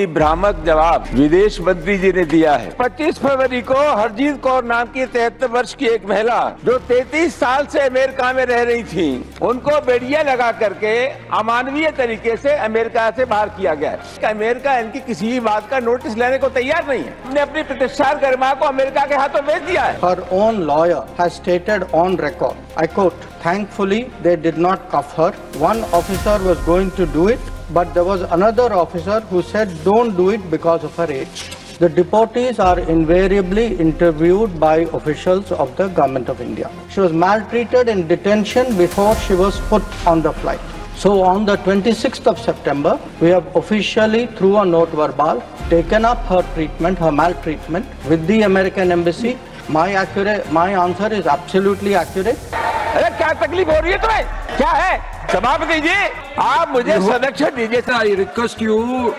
भ्रामक जवाब विदेश मंत्री जी ने दिया है। 25 फरवरी को हरजीत कौर नाम की 73 वर्ष की एक महिला जो 33 साल से अमेरिका में रह रही थी, उनको बेड़िया लगा करके अमानवीय तरीके से अमेरिका से बाहर किया गया है। अमेरिका इनकी किसी भी बात का नोटिस लेने को तैयार नहीं है। हमने अपनी प्रतिष्ठा गरिमा को अमेरिका के हाथों बेच दिया है। Her own lawyer has stated on record, I quote, "Thankfully they did not cuff her. One officer was going to do it, but there was another officer who said don't do it because of her age." The deportees are invariably interviewed by officials of the Government of India. She was maltreated in detention before she was put on the flight. So on the 26th of September, we have officially, through a note verbal, taken up her treatment, her maltreatment with the American Embassy. My answer is absolutely accurate. अरे क्या तकलीफ हो रही है तुम्हें? क्या है? सभापति जी, आप मुझे संरक्षण दीजिए। I request you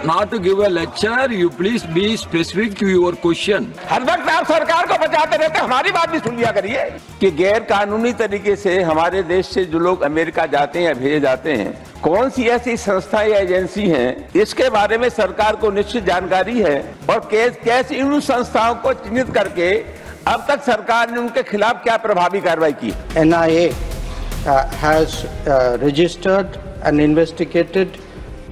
not to give a lecture. You please be specific to your question. हर वक्त आप सरकार को बचाते रहते, हमारी बात भी सुन लिया करिए। कि गैर कानूनी तरीके से हमारे देश से जो लोग अमेरिका जाते हैं या भेजे जाते हैं, कौन सी ऐसी संस्था या एजेंसी हैं, इसके बारे में सरकार को निश्चित जानकारी है और कैसे इन संस्थाओं को चिन्हित करके अब तक सरकार ने उनके खिलाफ क्या प्रभावी कार्रवाई की। NIA has registered and investigated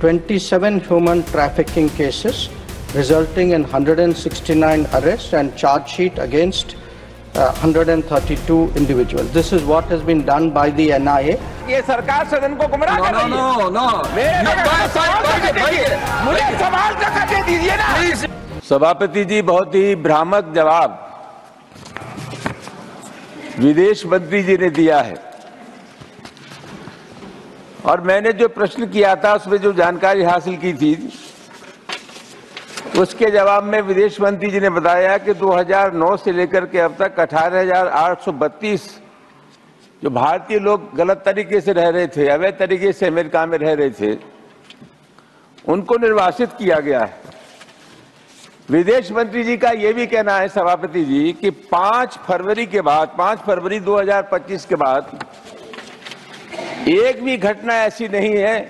27 human trafficking cases, resulting in 169 arrests and charge sheet against 132 individuals. This is what has been done by the NIA. ये सरकार सदन को गुमराह कर रही है। No. मुझे सवाल का करने दीजिए ना। सभापति जी, बहुत ही भ्रामक जवाब विदेश मंत्री जी ने दिया है और मैंने जो प्रश्न किया था उसमें जो जानकारी हासिल की थी उसके जवाब में विदेश मंत्री जी ने बताया कि 2009 से लेकर के अब तक 18,832 जो भारतीय लोग गलत तरीके से रह रहे थे, अवैध तरीके से अमेरिका में रह रहे थे, उनको निर्वासित किया गया है। विदेश मंत्री जी का यह भी कहना है सभापति जी कि 5 फरवरी 2025 के बाद एक भी घटना ऐसी नहीं है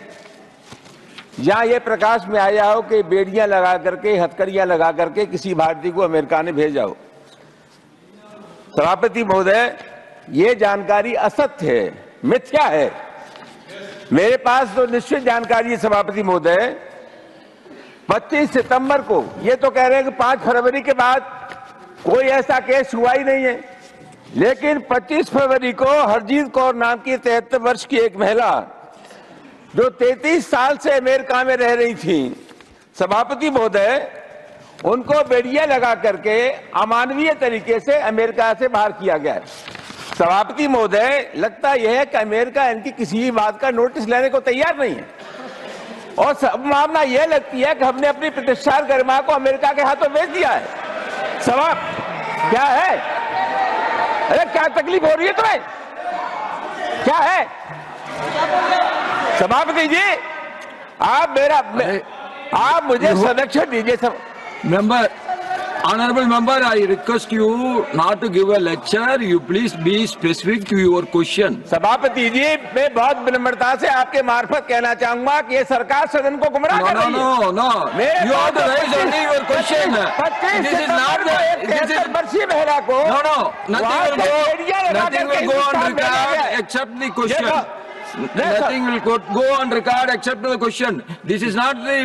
जहां यह प्रकाश में आया हो कि बेड़ियां लगा करके, हथकड़ियां लगा करके किसी भारतीय को अमेरिका ने भेजा हो। सभापति महोदय, ये जानकारी असत्य है, मिथ्या है। मेरे पास तो निश्चित जानकारी है सभापति महोदय। 25 सितंबर को ये तो कह रहे हैं कि 5 फरवरी के बाद कोई ऐसा केस हुआ ही नहीं है, लेकिन 25 फरवरी को हरजीत कौर नाम की 73 वर्ष की एक महिला जो 33 साल से अमेरिका में रह रही थी, सभापति महोदय, उनको बेड़िया लगा करके अमानवीय तरीके से अमेरिका से बाहर किया गया है। सभापति महोदय, लगता यह है कि अमेरिका इनकी किसी भी बात का नोटिस लेने को तैयार नहीं है और संभावना यह लगती है कि हमने अपनी प्रतिष्ठा गरिमा को अमेरिका के हाथों बेच दिया है। सवाल क्या है? अरे क्या तकलीफ हो रही है तुम्हें? क्या है? सभापति जी, आप मुझे संरक्षण दीजिए। Honorable member, I request you not to give a lecture. You please be specific to your question. सभापति जी, मैं बहुत विनम्रता से आपके मार्फत कहना चाहूंगा कि ये सरकार सदन को गुमराह कर रही है। No. You have to raise only your question. This is not the वर्षीय महिला को Nothing will go on record except the question. Nothing will go on record except the question. This is not the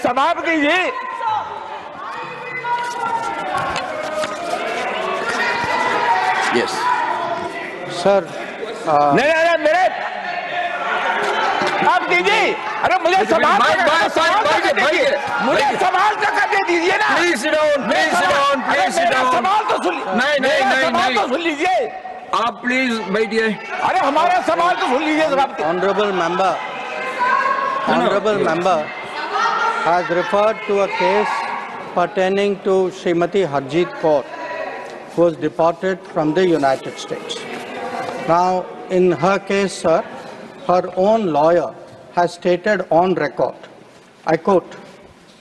सभापति जी, yes, Sir, नहीं मेरे आप दीजिए। अरे मुझे सवाल का करने दीजिए ना। Please sit down. सवाल तो सुन नहीं, सुन लीजिए। आप प्लीज बैठिए। अरे हमारा सवाल तो सुन लीजिए सभापति। Honorable member has referred to a case pertaining to Srimati Harjeet Kaur, who was deported from the United States. Now, in her case, sir, her own lawyer has stated on record, I quote,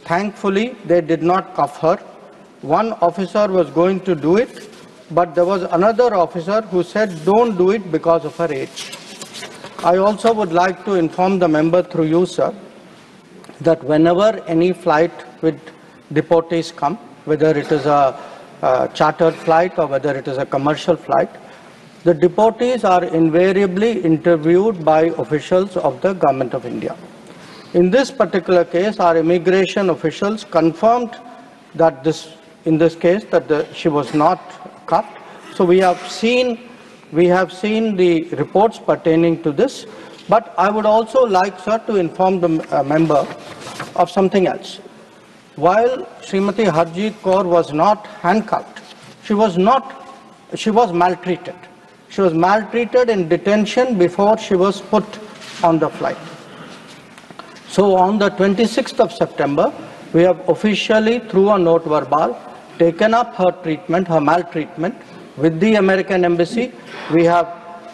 "Thankfully, they did not cuff her. One officer was going to do it, but there was another officer who said don't do it because of her age." I also would like to inform the member through you, sir, that whenever any flight with deportees come, whether it is a chartered flight or whether it is a commercial flight, the deportees are invariably interviewed by officials of the Government of India. In this particular case, our immigration officials confirmed that in this case, that she was not cuffed. So we have seen the reports pertaining to this. But I would also like, sir, to inform the member of something else. While Srimati Harjeet Kaur was not handcuffed, she was maltreated. She was maltreated in detention before she was put on the flight. So on the 26th of September, we have officially, through a note verbal, taken up her treatment, her maltreatment, with the American Embassy. We have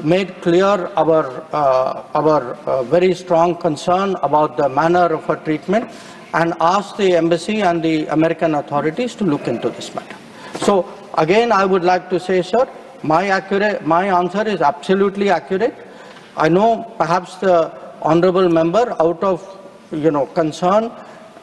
made clear our very strong concern about the manner of her treatment and asked the Embassy and the American authorities to look into this matter. So again, I would like to say, sir, my answer is absolutely accurate. I know perhaps the honorable member, out of concern,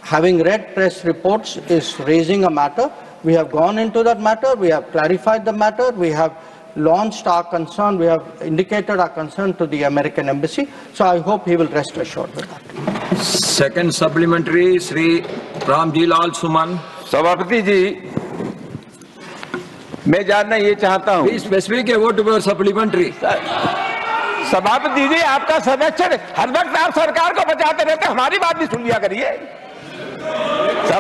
having read press reports, is raising a matter. We have gone into that matter. We have clarified the matter. We have launched our concern. We have indicated our concern to the American Embassy. So I hope he will rest assured with that. Second supplementary, Sri Ramji Lal Suman. सभापति जी, मैं जानना ये चाहता हूँ। Please specific a vote for supplementary. सभापति जी, आपका संरक्षण हर वक्त आप सरकार को बचाते रहते, हमारी बात भी सुन लिया करिए। No,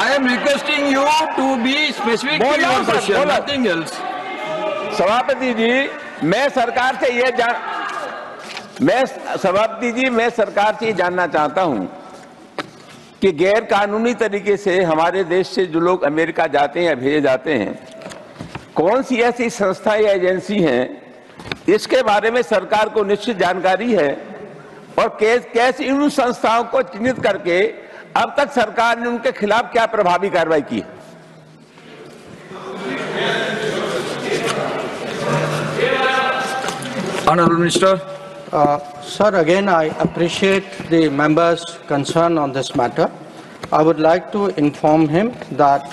I am requesting you to be specific in your question, nothing else. सभापति जी, मैं सरकार से ये जानना चाहता हूं कि गैर कानूनी तरीके से हमारे देश से जो लोग अमेरिका जाते हैं या भेजे जाते हैं, कौन सी ऐसी संस्था या एजेंसी हैं, इसके बारे में सरकार को निश्चित जानकारी है और कैसे इन संस्थाओं को चिन्हित करके अब तक सरकार ने उनके खिलाफ क्या प्रभावी कार्रवाई की है? Honorable Minister. Sir, again, I appreciate the member's concern on this matter. I would like to inform him that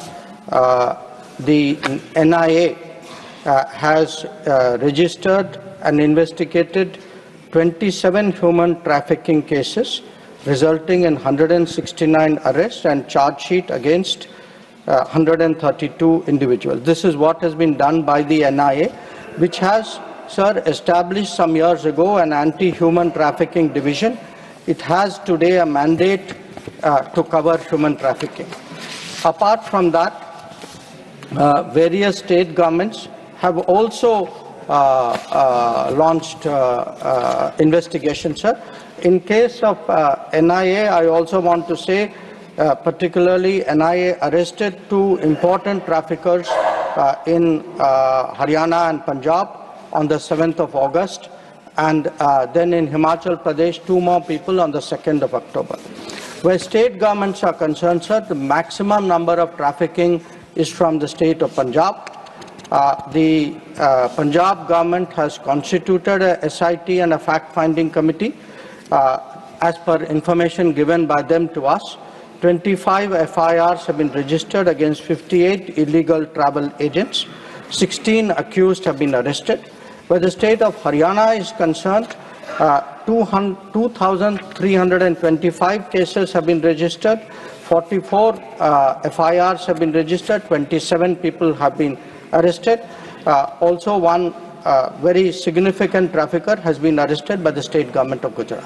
the NIA has registered and investigated 27 human trafficking cases, resulting in 169 arrests and charge sheet against 132 individuals. This is what has been done by the NIA, which has, sir, established some years ago an anti-human trafficking division. It has today a mandate to cover human trafficking. Apart from that, various state governments have also launched investigations, sir. In case of NIA, I also want to say, particularly NIA arrested 2 important traffickers in Haryana and Punjab on the 7th of August, and then in Himachal Pradesh, 2 more people on the 2nd of October. Where state governments are concerned, sir, the maximum number of trafficking is from the state of Punjab. The Punjab government has constituted a SIT and a fact-finding committee. As per information given by them to us, 25 FIRs have been registered against 58 illegal travel agents. 16 accused have been arrested. Where the state of Haryana is concerned, 2,325 cases have been registered, 44 FIRs have been registered, 27 people have been arrested. Also, one very significant trafficker has been arrested by the state government of Gujarat.